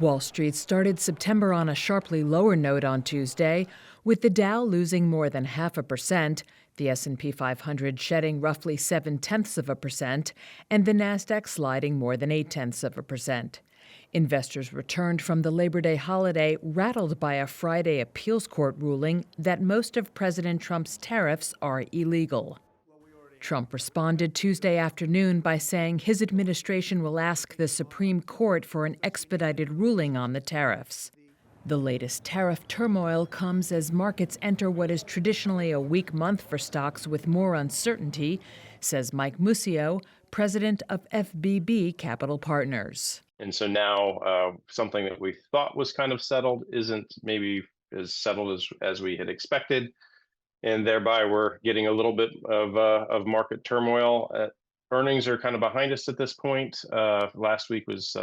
Wall Street started September on a sharply lower note on Tuesday, with the Dow losing more than 0.5%, the S&P 500 shedding roughly 0.7%, and the Nasdaq sliding more than 0.8%. Investors returned from the Labor Day holiday rattled by a Friday appeals court ruling that most of President Trump's tariffs are illegal. Trump responded Tuesday afternoon by saying his administration will ask the Supreme Court for an expedited ruling on the tariffs. The latest tariff turmoil comes as markets enter what is traditionally a weak month for stocks with more uncertainty, says Mike Muscio, president of FBB Capital Partners. And so now something that we thought was kind of settled isn't maybe as settled as we had expected. And thereby we're getting a little bit of market turmoil. Earnings are kind of behind us at this point. Last week was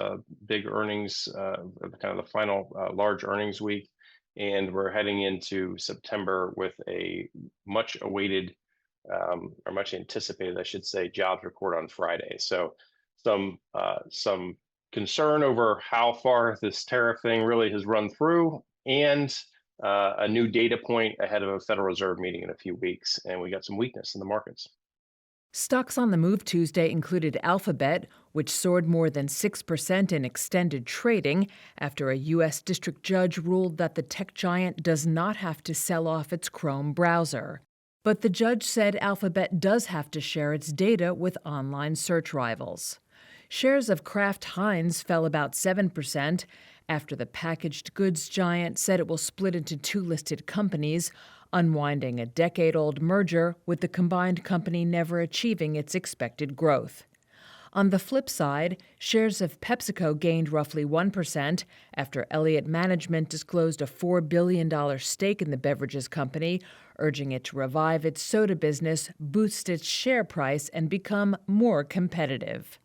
big earnings, kind of the final large earnings week. And we're heading into September with a much awaited or much anticipated, I should say, jobs report on Friday. So some concern over how far this tariff thing really has run through, and a new data point ahead of a Federal Reserve meeting in a few weeks, and we got some weakness in the markets. Stocks on the move Tuesday included Alphabet, which soared more than 6% in extended trading after a U.S. district judge ruled that the tech giant does not have to sell off its Chrome browser. But the judge said Alphabet does have to share its data with online search rivals. Shares of Kraft Heinz fell about 7% after the packaged goods giant said it will split into two listed companies, unwinding a decade-old merger with the combined company never achieving its expected growth. On the flip side, shares of PepsiCo gained roughly 1% after Elliott Management disclosed a $4 billion stake in the beverages company, urging it to revive its soda business, boost its share price, and become more competitive.